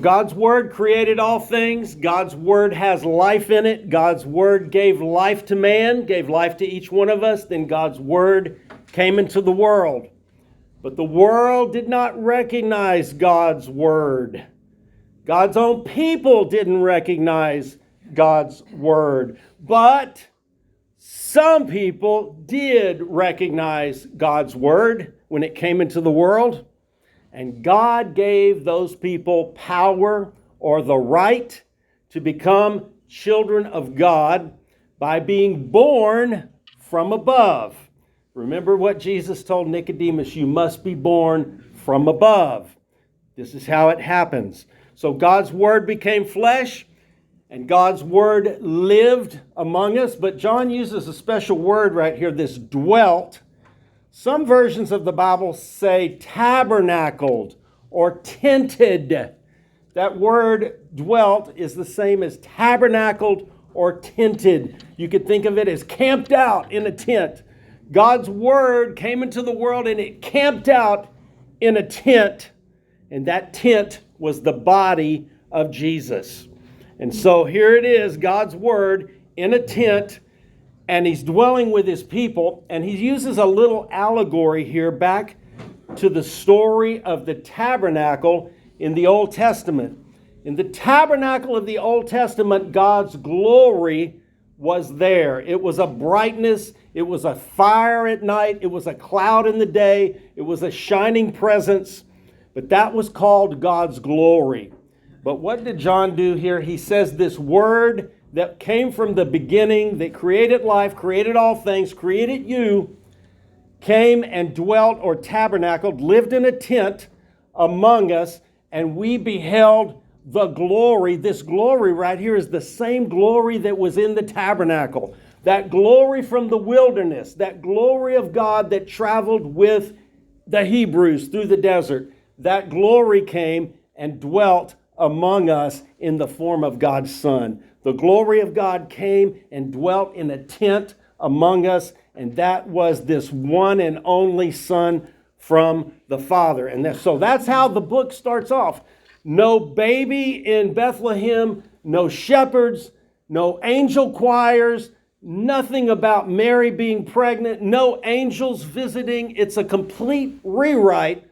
God's Word created all things. God's Word has life in it. God's Word gave life to man, gave life to each one of us. Then God's Word came into the world. But the world did not recognize God's Word. God's own people didn't recognize God's Word. But some people did recognize God's Word when it came into the world. And God gave those people power or the right to become children of God by being born from above. Remember what Jesus told Nicodemus, you must be born from above. This is how it happens. So God's Word became flesh, and God's Word lived among us. But John uses a special word right here, this dwelt. Some versions of the Bible say tabernacled or tented. That word dwelt is the same as tabernacled or tented. You could think of it as camped out in a tent. God's Word came into the world and it camped out in a tent. And that tent was the body of Jesus. And so here it is, God's Word in a tent. And he's dwelling with his people, and he uses a little allegory here back to the story of the tabernacle in the Old Testament. In the tabernacle of the Old Testament, God's glory was there. It was a brightness, it was a fire at night, it was a cloud in the day, it was a shining presence, but that was called God's glory. But what did John do here? He says this word that came from the beginning, that created life, created all things, created you, came and dwelt or tabernacled, lived in a tent among us, and we beheld the glory. This glory right here is the same glory that was in the tabernacle. That glory from the wilderness, that glory of God that traveled with the Hebrews through the desert, that glory came and dwelt among us in the form of God's Son. The glory of God came and dwelt in a tent among us, and that was this one and only Son from the Father. And so that's how the book starts off. No baby in Bethlehem, no shepherds, no angel choirs, nothing about Mary being pregnant, no angels visiting. It's a complete rewrite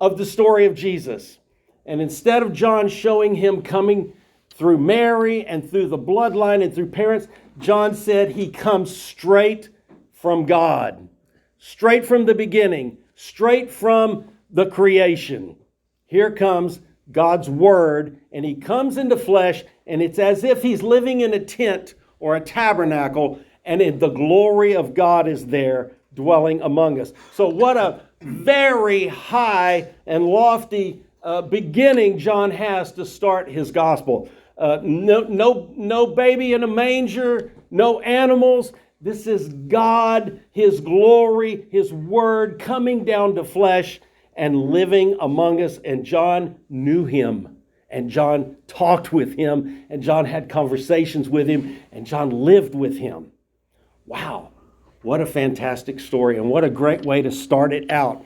of the story of Jesus. And instead of John showing him coming through Mary and through the bloodline and through parents, John said he comes straight from God, straight from the beginning, straight from the creation. Here comes God's Word, and he comes into flesh, and it's as if he's living in a tent or a tabernacle, and the glory of God is there dwelling among us. So what a very high and lofty beginning John has to start his gospel. No baby in a manger, no animals. This is God, his glory, his word coming down to flesh and living among us. And John knew him, and John talked with him, and John had conversations with him, and John lived with him. Wow, what a fantastic story, and what a great way to start it out.